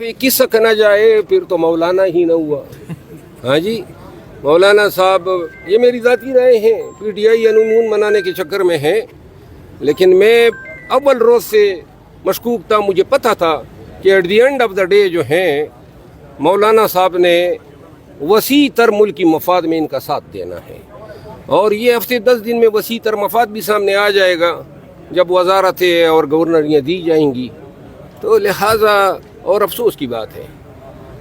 पे किस्सा कहना जाए फिर तो मौलाना ही न हुआ। हाँ जी, मौलाना साहब ये मेरी ज़ाती राय हैं, पीटीआई अनून मनाने के चक्कर में है, लेकिन मैं अव्वल रोज़ से मशकूक था। मुझे पता था कि at the end of the day जो हैं मौलाना साहब ने वसी तर मुल्की मफाद में इनका साथ देना है, और ये हफ्ते 10 दिन में वसी तर मफाद भी सामने आ जाएगा जब वजारतें और गवर्नरियाँ दी जाएंगी। तो लिहाजा और अफसोस की बात है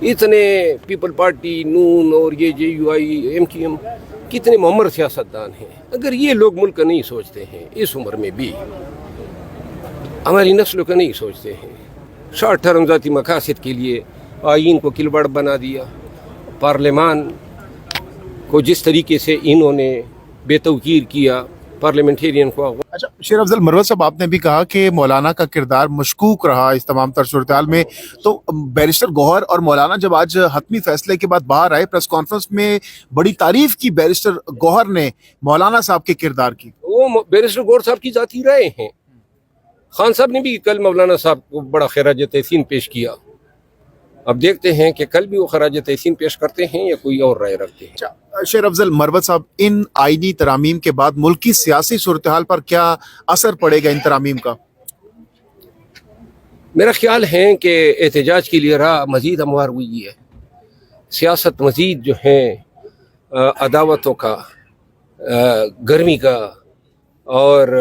इतने पीपल पार्टी, नून और ये JUI, MQM कितने मुअम्मर सियासतदान हैं, अगर ये लोग मुल्क का नहीं सोचते हैं, इस उम्र में भी हमारी नस्लों का नहीं सोचते हैं, शॉर्ट टर्म ज़ाती मकासद के लिए आइन को किलबड़ बना दिया, पार्लियामान को जिस तरीके से इन्होंने बेतौकीर किया, पार्लियामेंटेरियन को। अच्छा शेर अफजल मरवत साहब, आपने भी कहा कि मौलाना का किरदार मशकूक रहा इस तमाम तर सूरत-ए-हाल में, तो बैरिस्टर गौहर और मौलाना जब आज हतमी फैसले के बाद बाहर आए प्रेस कॉन्फ्रेंस में बड़ी तारीफ की बैरिस्टर गौहर ने मौलाना साहब के किरदार की। वो बैरिस्टर गौहर साहब की जाती राय हैं। खान साहब ने भी कल मौलाना साहब को बड़ा खराज तहसीन पेश किया। अब देखते हैं कि कल भी वो खराज तहसीन पेश करते हैं या कोई और राय रखते हैं। अच्छा शेर अफजल मरवत साहब, इन आईनी तरामीम के बाद मुल्क की सियासी सूरत-ए-हाल पर क्या असर पड़ेगा इन तरामीम का? मेरा ख्याल है कि एहतजाज की लिए राह मज़ीद हमवार हुई है, सियासत मज़ीद जो है अदावतों का, गर्मी का और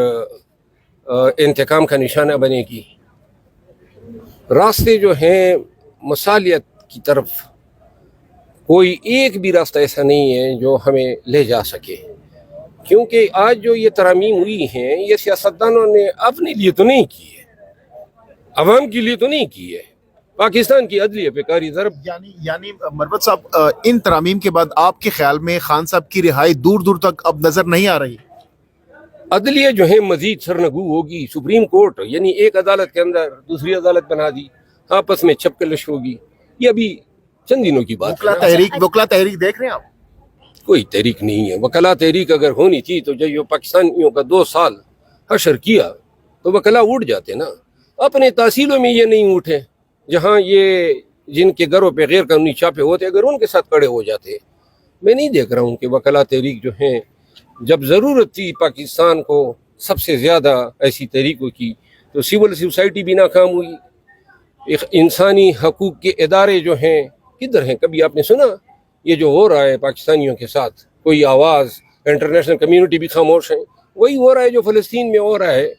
इंतकाम का निशाना बनेगी। रास्ते जो हैं मसालियत की तरफ कोई एक भी रास्ता ऐसा नहीं है जो हमें ले जा सके, क्योंकि आज जो ये तरामीम हुई हैं ये सियासतदानों ने अपने लिए तो नहीं की है, अवाम के लिए तो नहीं की है, पाकिस्तान की अदलिया पे कारी ज़रब। यानी मरवत साहब, इन तरामीम के बाद आपके ख्याल में खान साहब की रिहाई दूर दूर तक अब नजर नहीं आ रही? अदलिया जो है मजीद सरनगू होगी। सुप्रीम कोर्ट यानी एक अदालत के अंदर दूसरी अदालत बना दी, आपस में छपकलश होगी। ये अभी चंद दिनों की बात है। वकला तहरीक देख रहे हैं आप? कोई तहरीक नहीं है। वकला तहरीक अगर होनी थी तो जब पाकिस्तानियों का 2 साल हशर किया तो वकला उठ जाते ना। अपने तहसीलों में ये नहीं उठे, जहाँ ये जिनके घरों पे गैर कानूनी छापे होते अगर उनके साथ खड़े हो जाते। मैं नहीं देख रहा हूँ कि वकला तहरीक जो है, जब ज़रूरत थी पाकिस्तान को सबसे ज़्यादा ऐसी तहरीकों की, तो सिविल सोसाइटी भी नाकाम हुई। एक इंसानी हकूक़ के इदारे जो हैं किधर हैं? कभी आपने सुना ये जो हो रहा है पाकिस्तानियों के साथ? कोई आवाज़, इंटरनेशनल कम्युनिटी भी खामोश है। वही हो रहा है जो फ़लस्तीन में हो रहा है,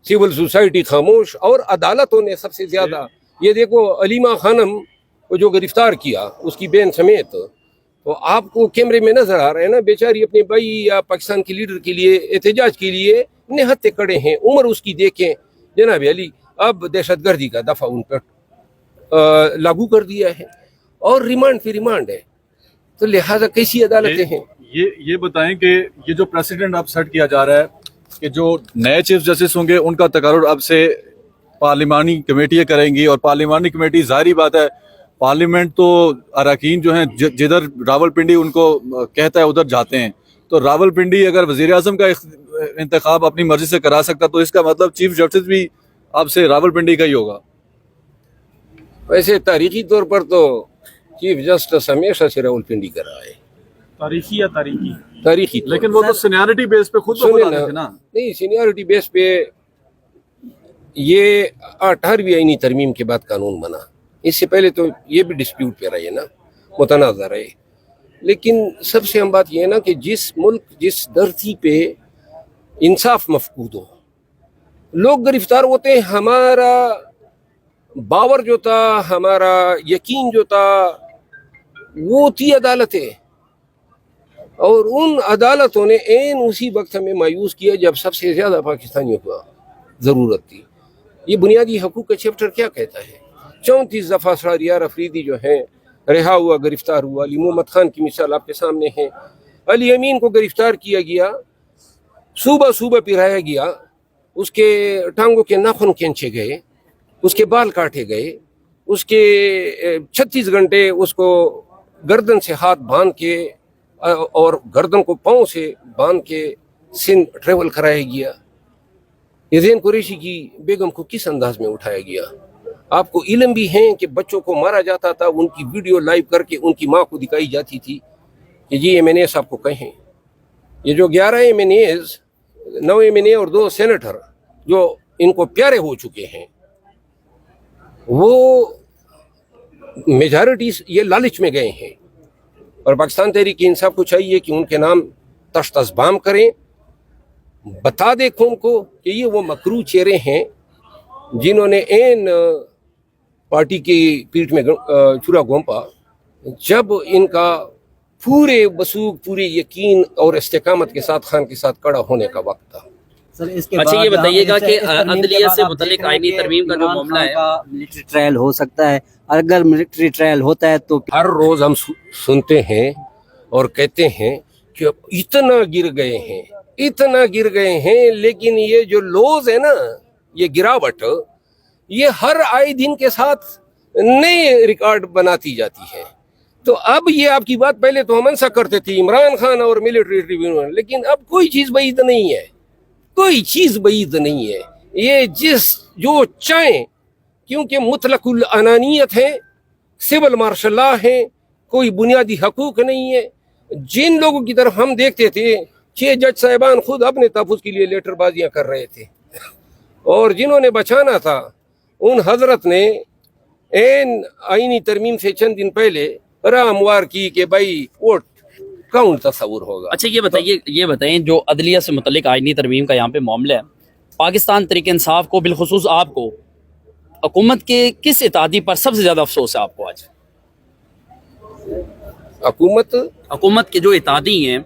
सिविल सोसाइटी खामोश और अदालतों ने सबसे ज़्यादा। ये देखो अलीमा खानम को जो गिरफ्तार किया उसकी बेन समेत, तो आपको कैमरे में नजर आ रहा है ना, बेचारी अपने भाई या पाकिस्तान के लीडर के लिए एहतजाज के लिए निहत्ते खड़े हैं। उम्र उसकी देखें जनाब अली, अब दहशतगर्दी का दफा उन पर लागू कर दिया है और रिमांड पे रिमांड है, तो लिहाजा कैसी अदालतें हैं? ये बताएं कि ये जो प्रेसिडेंट अब सेट किया जा रहा है कि जो नए चीफ जस्टिस होंगे उनका तकर्रुर अब से पार्लिमानी कमेटियाँ करेंगी, और पार्लिमानी कमेटी जाहिर बात है पार्लियामेंट तो अरकान जो हैं जिधर रावलपिंडी उनको कहता है उधर जाते हैं। तो रावलपिंडी अगर वज़ीर आज़म का इंतखाब अपनी मर्जी से करा सकता तो इसका मतलब चीफ जस्टिस भी अब से रावलपिंडी का ही होगा। वैसे तारीखी तौर पर तो चीफ जस्टिस हमेशा से रावलपिंडी कर रहा है। तारीखी लेकिन वो तो सीनियरिटी बेस पे खुद तो बता रहे थे ना। नहीं, सीनियरिटी बेस पे ये 18वीं आईनी तरमीम के बाद कानून बना। इससे पहले तो ये भी डिस्प्यूट पे रहे ना, मुतनाज़ा रहे। लेकिन सबसे अहम बात यह है ना कि जिस मुल्क, जिस धरती पे इंसाफ मफकूद हो, लोग गिरफ्तार होते हैं, हमारा बावर जो था, हमारा यकीन जो था, वो थी अदालतें, और उन अदालतों ने ऐन उसी वक्त हमें मायूस किया जब सबसे ज़्यादा पाकिस्तानियों को ज़रूरत थी। ये बुनियादी हकूक़ का चैप्टर क्या कहता है? 34 दफ़ा शहरियार अफरीदी जो है रिहा हुआ, गिरफ्तार हुआ। अली मोहम्मद खान की मिसाल आपके सामने है। अली अमीन को गिरफ्तार किया गया, सुबह सुबह पिराया गया, उसके टांगों के नाखून खींचे गए, उसके बाल काटे गए, उसके 36 घंटे उसको गर्दन से हाथ बांध के और गर्दन को पाँव से बांध के सिंध ट्रेवल कराया गया। ज़ैन कुरैशी की बेगम को किस अंदाज में उठाया गया? آپ کو علم بھی ہیں کہ بچوں کو مارا جاتا تھا, ان کی ویڈیو لائیو کر کے ان کی ماں کو دکھائی جاتی تھی کہ جی ایم این اے صاحب کو کہیں. یہ جو 11 M N As, 9 M N A اور 2 سینیٹر جو ان کو پیارے ہو چکے ہیں, وہ میجارٹی یہ لالچ میں گئے ہیں. اور پاکستان تحریک انصاف کو چاہیے کہ ان کے نام تشت ازبام کریں, بتا دے قوم کو کہ یہ وہ مکروہ چہرے ہیں جنہوں نے این پارٹی کی پیٹھ میں چورا گھونپا جب ان کا پورے وثوق, پورے یقین اور استقامت کے ساتھ خان کے ساتھ کڑا ہونے کا وقت تھا. اچھا یہ بتائیے گا کہ عدلیہ سے متعلق آئینی ترمیم کا جو معاملہ ہے, ملٹری ٹرائل ہو سکتا ہے, اگر ملٹری ٹرائل ہوتا ہے تو ہر روز ہم سنتے ہیں اور کہتے ہیں کہ اتنا گر گئے ہیں, لیکن یہ جو لوز ہے نا, یہ گراوٹ, یہ ہر آئے دن کے ساتھ نئے ریکارڈ بناتی جاتی ہے. تو اب یہ آپ کی بات پہلے تو ہم انسا کرتے تھے عمران خان اور ملٹری ٹریبیونل, لیکن اب کوئی چیز بعید نہیں ہے, کوئی چیز بعید نہیں ہے. یہ جو چاہیں, کیونکہ مطلق العنانیت ہے, سول مارشل لا ہے, کوئی بنیادی حقوق نہیں ہے. جن لوگوں کی طرف ہم دیکھتے تھے 6 جج صاحبان خود اپنے تحفظ کے لیے لیٹر بازیاں کر رہے تھے, اور جنہوں نے بچانا تھا ان حضرت نے این آئینی ترمیم سے چند دن پہلے راہ ہموار کی کہ بھائی ووٹ کون تصور ہوگا. اچھا یہ بتائیں جو عدلیہ سے متعلق آئینی ترمیم کا یہاں پہ معاملہ ہے, پاکستان تحریک انصاف کو بالخصوص آپ کو حکومت کے کس اتحادی پر سب سے زیادہ افسوس ہے آپ کو آج؟ حکومت کے جو اتحادی ہیں